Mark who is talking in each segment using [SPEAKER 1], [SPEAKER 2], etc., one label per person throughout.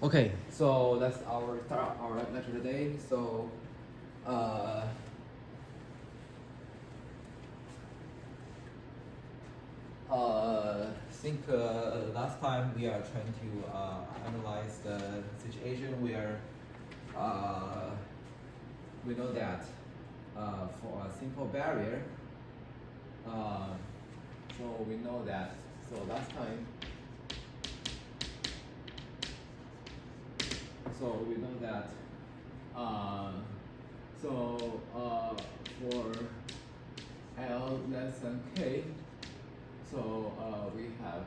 [SPEAKER 1] Okay, so that's our start our lecture today. So, uh, think last time we are trying to analyze the situation where we know that for a simple barrier, so we know that so last time. So we know that for L less than K, so we have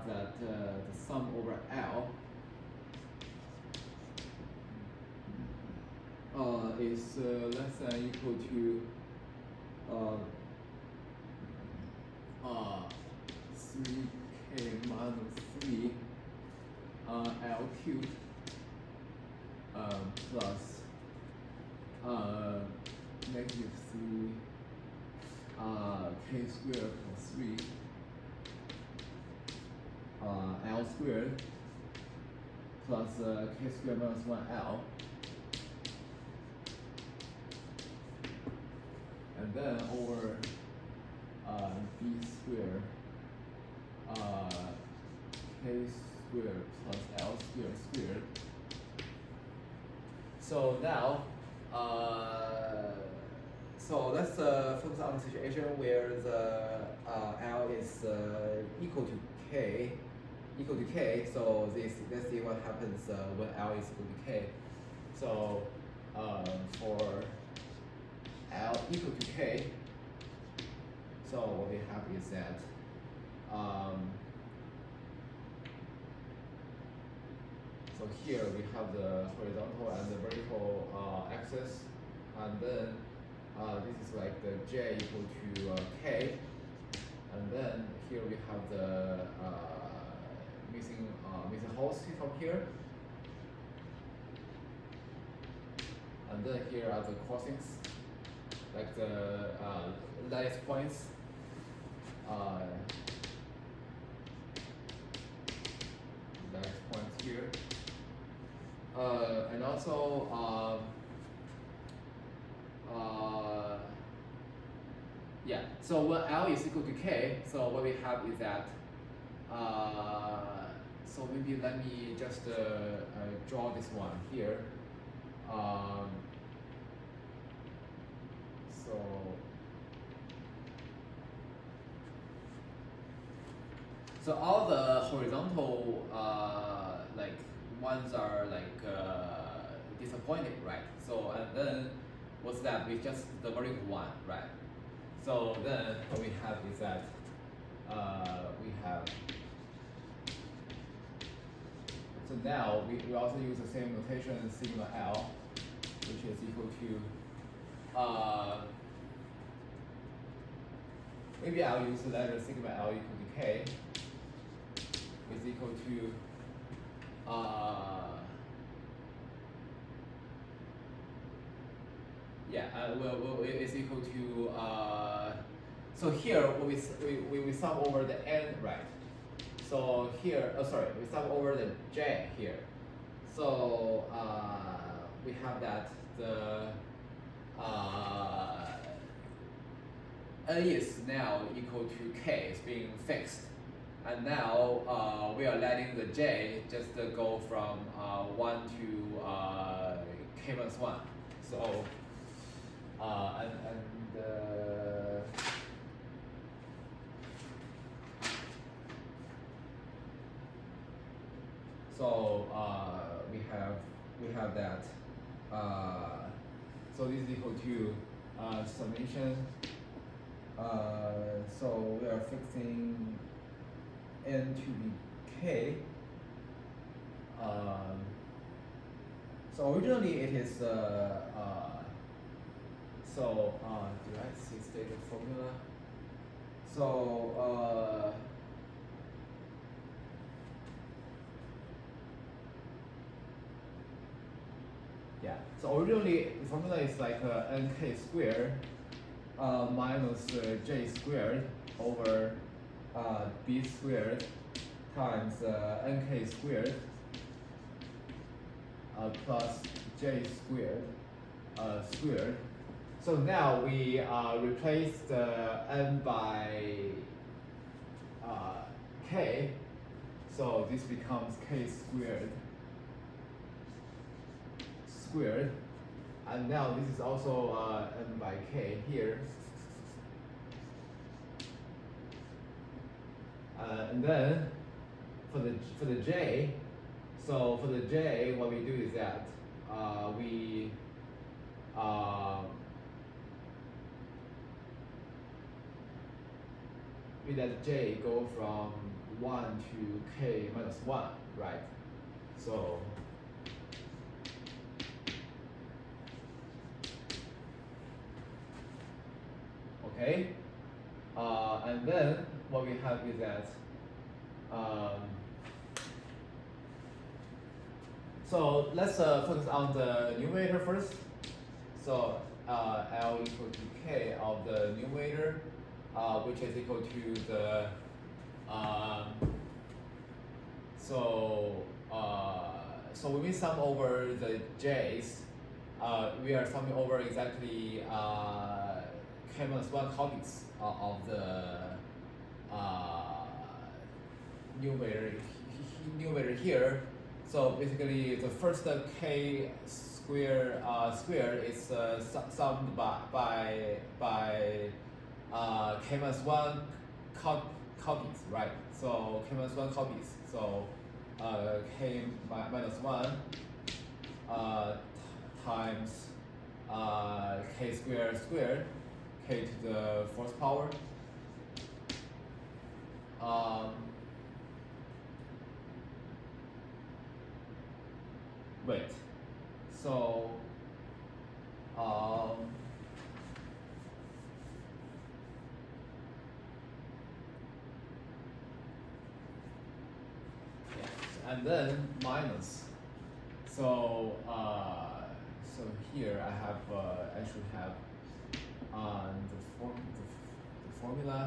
[SPEAKER 1] that the sum over L is less than equal to 3K minus 3 L cubed plus negative 3 K squared plus 3 L squared plus K squared minus 1 L, and then over B squared K squared plus L squared squared. So now, so let's focus on the situation where the L is equal to K. So let's see what happens when L is equal to K. So for L equal to K, so what we have is that so here we have the horizontal and the vertical axis, and then this is like the J equal to K, and then here we have the missing holes from here, and then here are the crossings, like the lattice points. Lattice points here. And also, yeah, so when L is equal to K, so what we have is that, so maybe let me just draw this one here. So all the horizontal like ones are like disappointed, right? So and then what's that with just the vertical one, right? So then what we have is that we have. So now we also use the same notation sigma L, which is equal to maybe I'll use the letter sigma L equal to K is equal to well it's equal to so here we sum over the n, right? So here we sum over the j here. So we have that the n is now equal to k, it's being fixed. And now we are letting the j just go from 1 to k minus 1. So so we have that. So this is equal to summation. So we are fixing n to be k. So originally it is do I state the formula? So yeah. So originally the formula is like nk squared minus j squared over b squared times nk squared plus j squared squared. So now we replace the n by k, so this becomes k squared, and now this is also n by k here. And then for the j, so for the j, what we do is that we let j go from 1 to k minus 1, right? So okay, and then what we have is that so let's focus on the numerator first. So L equal to K of the numerator, which is equal to the so when we sum over the j's, we are summing over exactly k minus 1 copies of the numerator here. So basically, the first k square is summed by k minus 1 copies, right? So k minus 1 copies. So k minus 1 times k squared, k to the fourth power. Wait. So and then minus. So so here I have I should have the formula.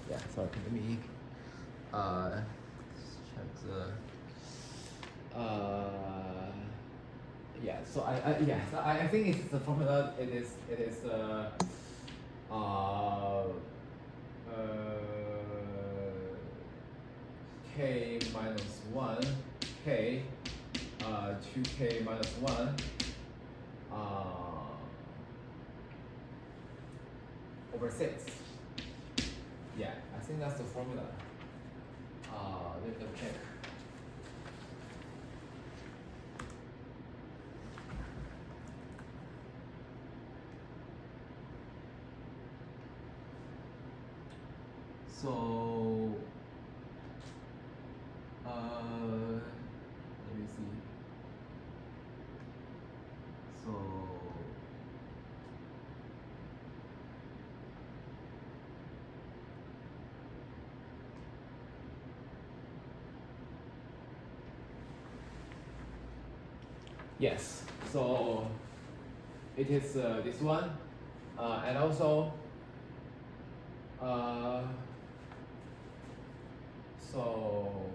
[SPEAKER 1] Yeah, sorry, let me check the yeah, so I think it's the formula. It is k minus 1 k 2k minus 1 over 6. Yeah, I think that's the formula. Let me double check. So let me see. So yes, so it is this one, and also so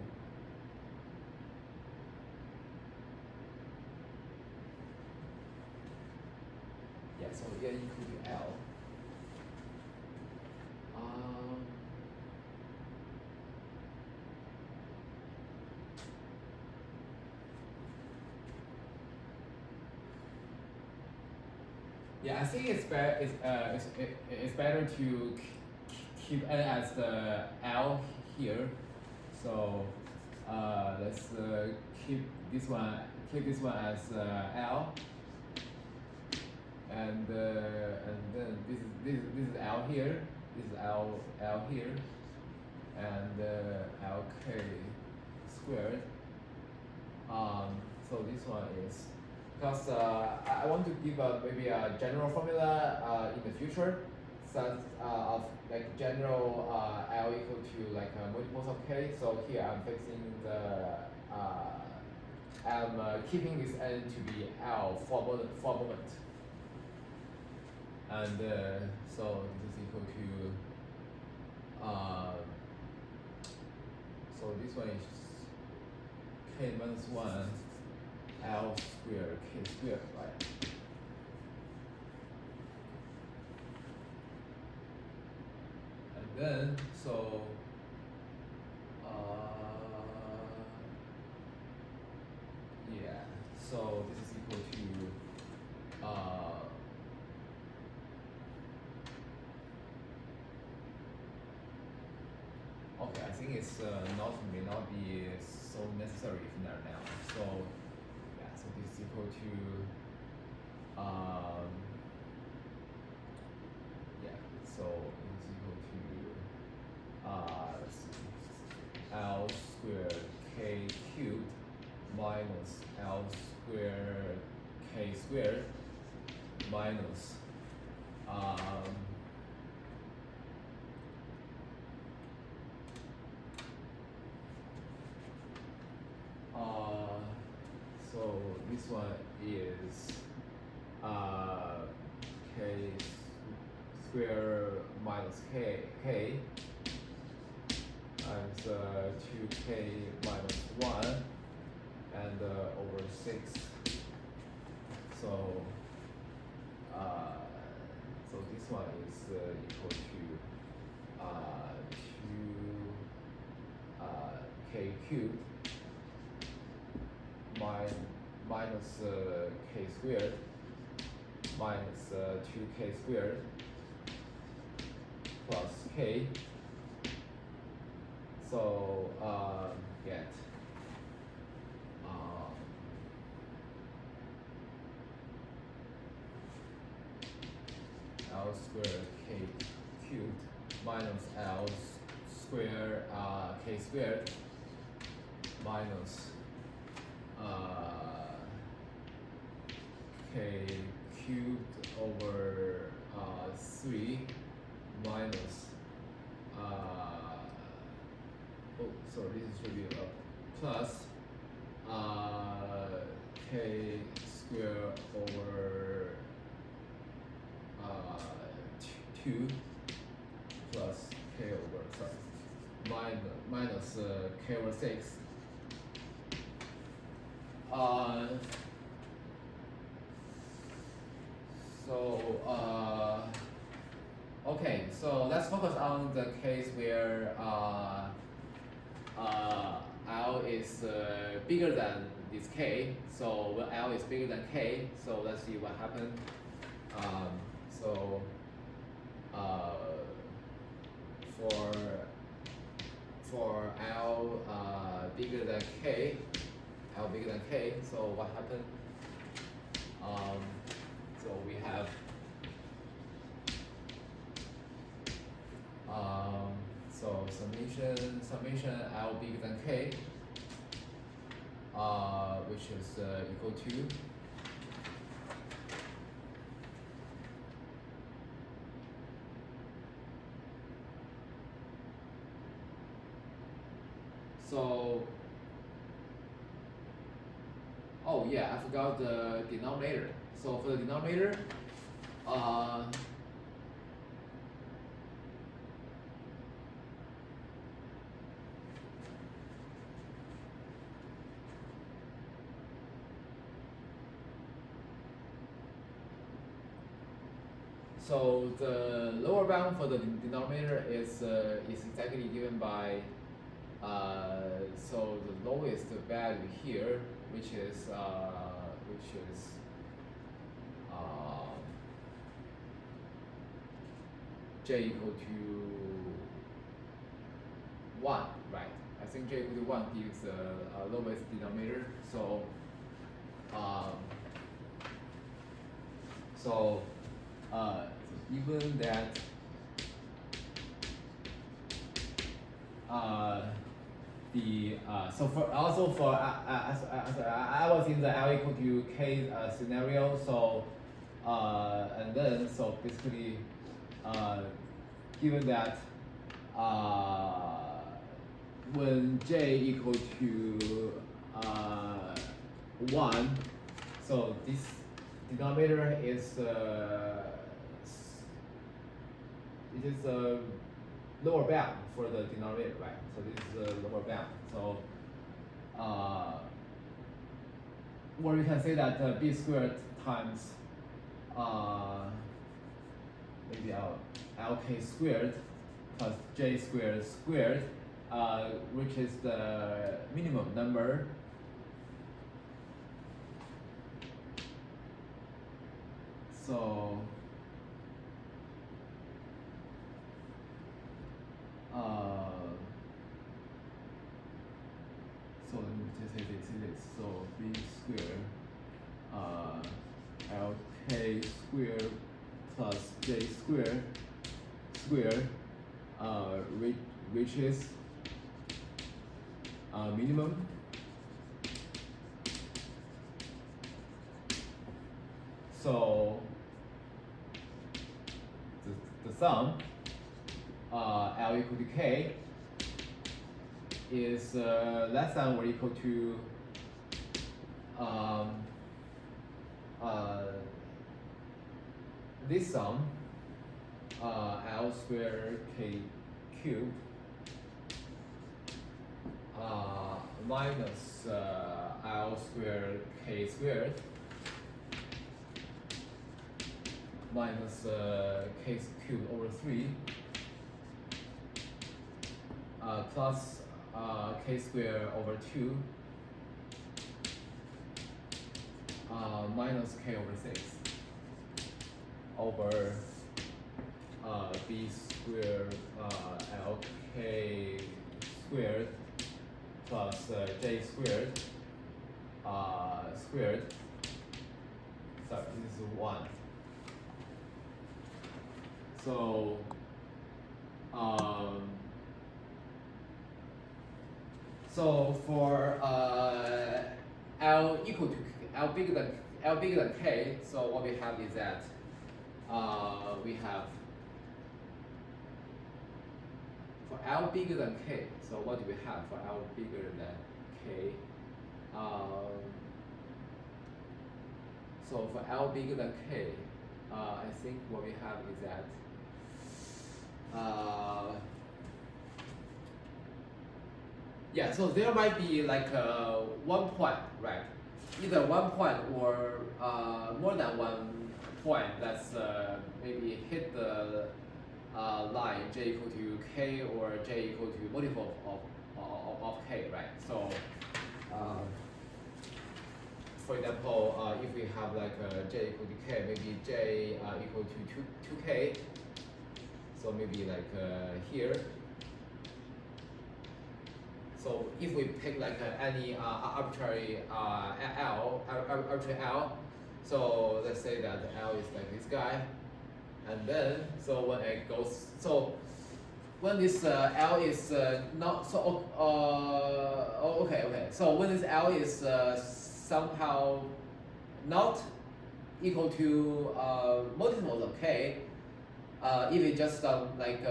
[SPEAKER 1] yeah, so yeah, equal to L. Yeah, I think it's better to keep N as the L here. So let's keep this one as L, and then this is L here. This is L here, and LK squared. So this one is. Because I want to give maybe a general formula in the future, such of like general L equal to like multiples of k. So here I'm fixing the I'm keeping this n to be L for a moment. And so this is equal to, so this one is k minus 1 L squared k squared, right? And then, so, yeah, so this is equal to, okay, I think it's may not be so necessary from there now. So yeah, so this is equal to yeah, so it's equal to let's see, L squared k cubed minus L squared k squared minus so this one is k square minus k times 2k minus 1 and over 6. So so this one is equal to 2k cubed minus k squared minus 2k squared plus k. So get L squared k cubed minus L squared k squared minus k cubed over 3 minus so this should be a plus k squared over 2 plus k over minus k over 6. Okay, so let's focus on the case where L is bigger than this k. So when L is bigger than k, so let's see what happened. For L bigger than k, so what happened? So we have so summation L bigger than k, which is equal to so. Oh yeah, I forgot the denominator. So for the denominator, so the lower bound for the denominator is exactly given by so the lowest value here, which is j equal to 1, right? I think j equal to 1 gives the lowest denominator. So given that so for also for I was in the L equal to k scenario. So and then so basically given that when j equal to 1. So this denominator is it is a lower bound for the denominator, right? So this is a lower bound. So or you can say that b squared times maybe lk squared plus j squared squared, which is the minimum number. So so let me just say this. So b squared lk squared plus j squared squared, which is minimum. So the sum L equal to K is less than or equal to this sum L squared K cubed minus L squared K squared minus K cubed over 3 plus K squared over 2 minus K over 6 over b squared lk squared plus j squared squared. Sorry, this is 1. So so for L equal to L bigger than K, so what we have is that we have for L bigger than K. So what do we have for L bigger than K? So for L bigger than K, I think what we have is that yeah, so there might be like one point, right? Either one point or more than one point that's maybe hit the line j equal to k or j equal to multiple of k, right? So for example, if we have like j equal to k, maybe j equal to 2k. So maybe like here. So if we pick like any arbitrary arbitrary L, so let's say that L is like this guy, and then so when it goes, so when this L is not so okay. So when this L is somehow not equal to multiples of k, if it just like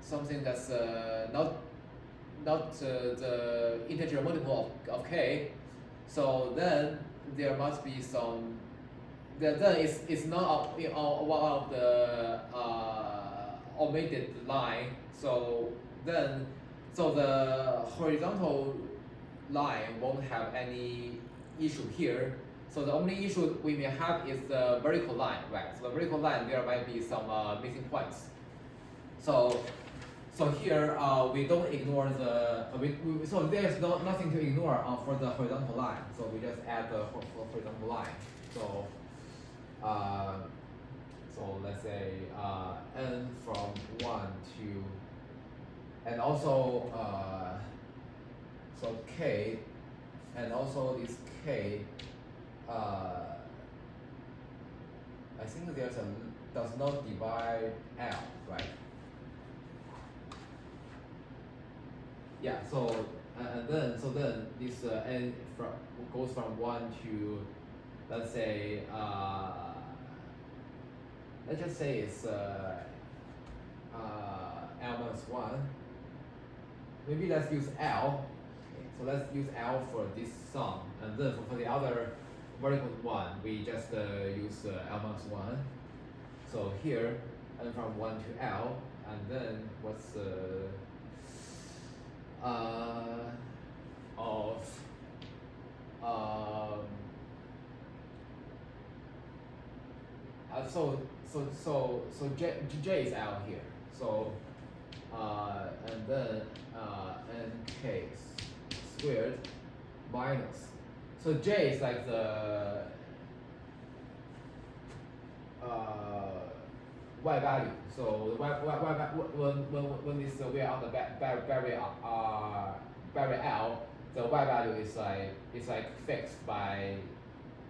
[SPEAKER 1] something that's not the integer multiple of k, so then there must be some. Then it's not one of the omitted line. So then, so the horizontal line won't have any issue here. So the only issue we may have is the vertical line, right? So the vertical line, there might be some missing points. So here we don't ignore the so there's nothing to ignore for the horizontal line. So we just add the horizontal line. So so let's say n from 1 to, and also so k, and also this k. I think there's a does not divide L, right? Yeah. So and then this n goes from 1 to, let's say let's just say it's L minus 1. Maybe let's use L. Okay. So let's use L for this sum, and then for the other vertical one, we just use L minus 1. So here, and from 1 to L, and then what's of so J is L here. So and then nk squared minus. So J is like the y value. So the when this we are on the barrier L, the y value is like fixed by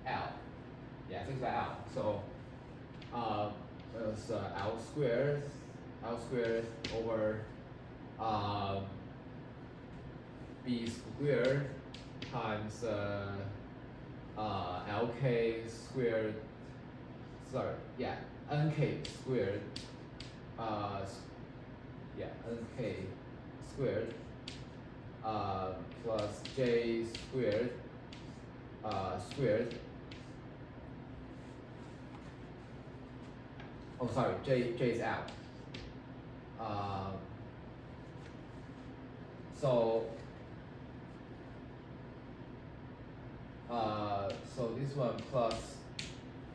[SPEAKER 1] L. Yeah, fixed by L. So it's L squared over B squared times LK squared. Sorry, yeah, NK squared. NK squared plus J squared squared. Oh, sorry, J is L. So this one plus.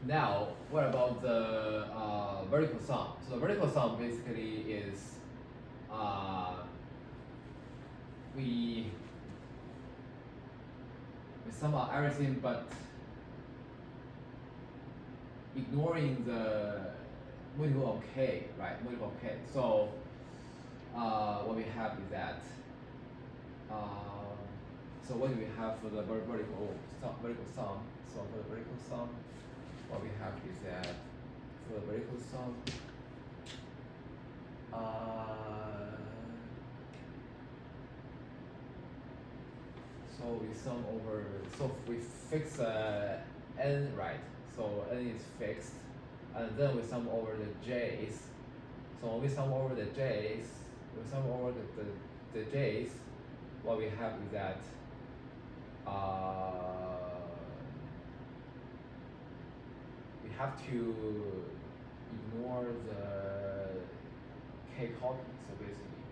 [SPEAKER 1] Now, what about the vertical sum? So the vertical sum basically is we sum out everything but ignoring the multiple of k, right? Multiple of k. So what we have is that. So what do we have for the vertical sum? So for the vertical sum, what we have is that for the vertical sum, so we sum over. So we fix n, right? So n is fixed, and then we sum over the j's. So when we sum over the j's, the j's. What we have is that we have to ignore the k copy. So basically,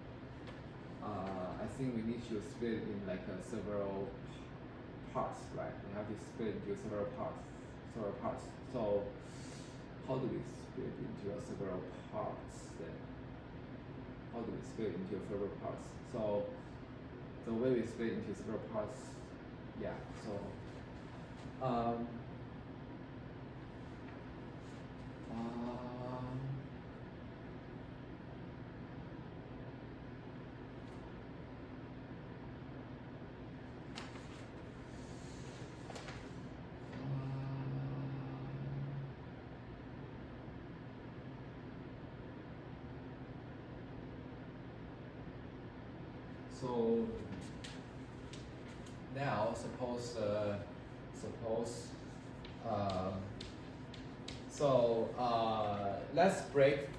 [SPEAKER 1] I think we need to split it in like several parts, right? We have to split into several parts. So how do we split into several parts then? How do we split into several parts? So the way we split into several parts, yeah. So so now suppose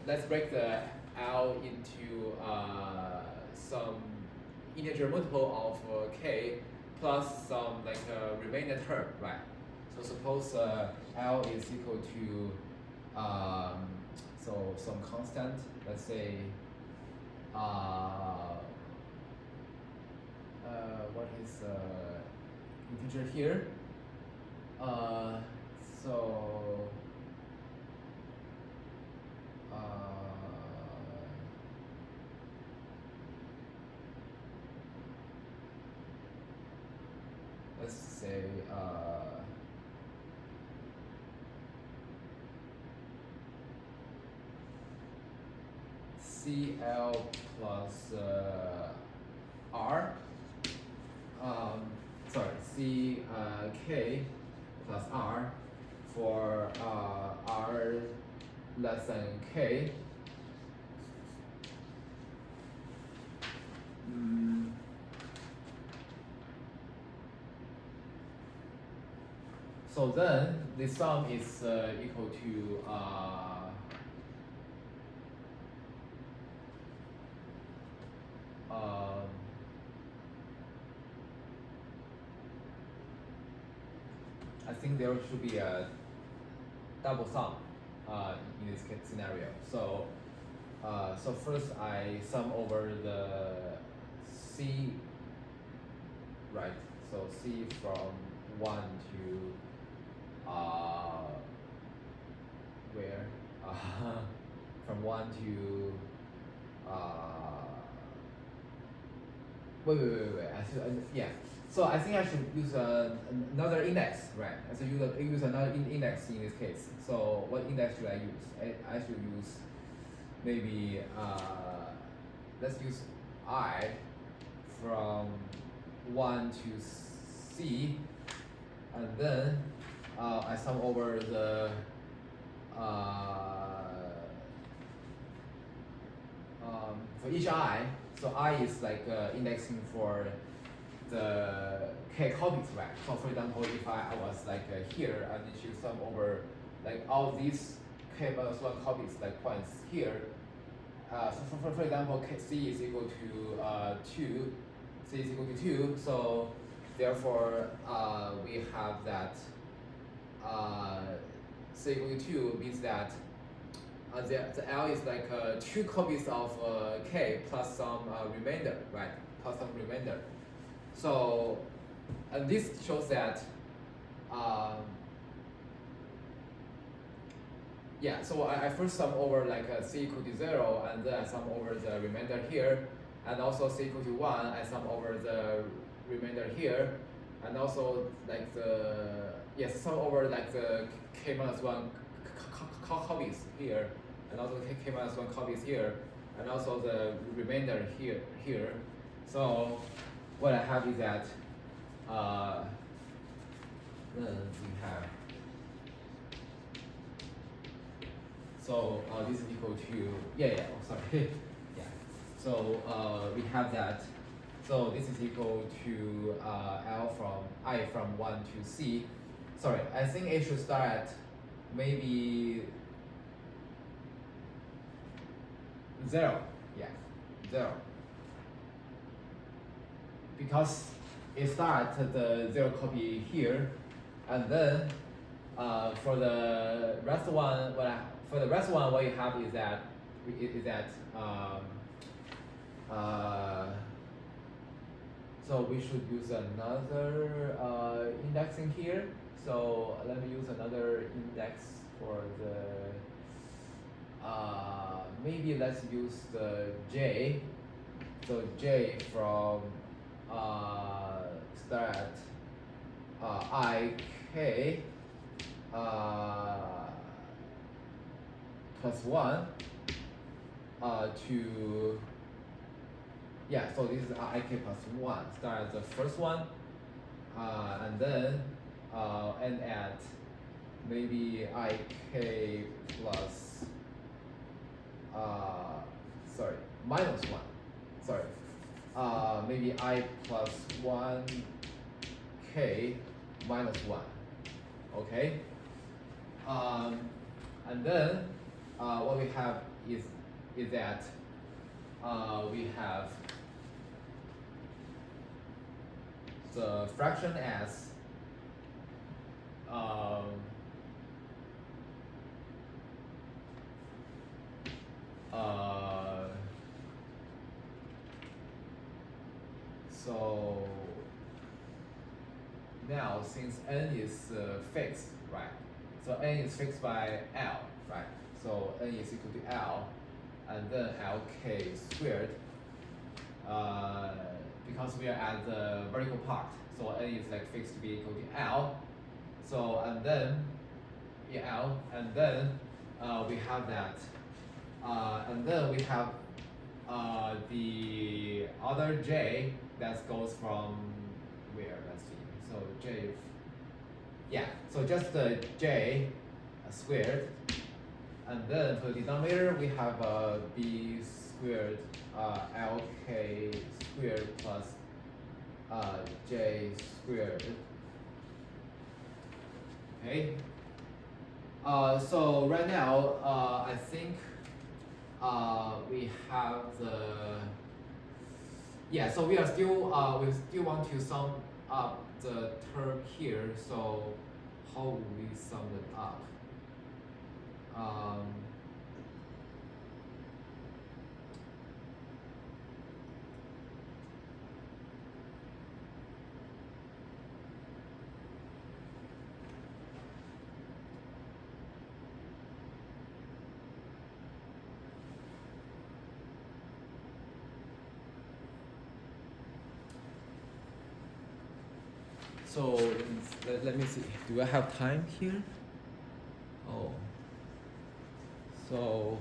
[SPEAKER 1] let's break the L into some integer multiple of k plus some like remainder term, right? So suppose L is equal to so some constant, let's say what is integer here? Let's say CL plus R. K plus R for R less than K. So then the sum is equal to think there should be a double sum in this scenario. So so first I sum over the C, right? So C from 1 to where? From 1 to wait. Yeah. So I think I should use another index, right? I should use another index in this case. So what index should I use? I should use maybe let's use I from 1 to C, and then I sum over the for each I. So I is like indexing for the k copies, right? So for example, if I was like here, I need to sum over like all these k minus 1 copies, like points here. So for example, C is equal to 2, C is equal to 2. So therefore, we have that C equal to 2 means that the L is like 2 copies of K plus some remainder, right? Plus some remainder. So, and this shows that, yeah, so I first sum over like C equal to 0, and then I sum over the remainder here, and also C equal to 1, I sum over the remainder here, and also like sum over like the K minus 1 copies here, and also K minus 1 copies here, and also the remainder here. So what I have is that then we have, so this is equal to sorry yeah. So we have that. So this is equal to L from I from 1 to C. Sorry, I think it should start at maybe 0. Yeah, 0. Because it starts the 0 copy here, and then for the rest one, what you have is that so we should use another indexing here. So let me use another index for the maybe let's use the J. So J from start at IK plus 1 to, yeah, so this is IK plus 1, start at the first one, and then end at maybe IK plus, minus 1, maybe I plus 1K minus 1, okay? And then what we have is that we have the fraction as so now since n is fixed, right? So n is fixed by L, right? So n is equal to L, and then Lk squared, because we are at the vertical part, so n is like fixed to be equal to L. So and then L, and then we have that, and then we have the other J that goes from where? Let's see. So J, yeah. So just the J squared, and then for the denominator we have B squared LK squared plus J squared. Okay. So right now I think we have the, yeah, so we are still we still want to sum up the term here. So how would we sum it up? So let me see. Do I have time here? Oh. So.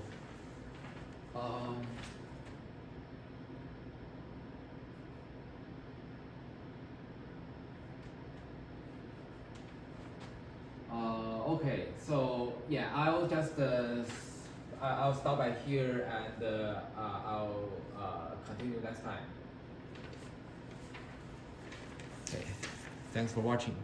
[SPEAKER 1] Okay. So yeah, I'll just I'll stop by here and I'll continue next time. Okay. Thanks for watching.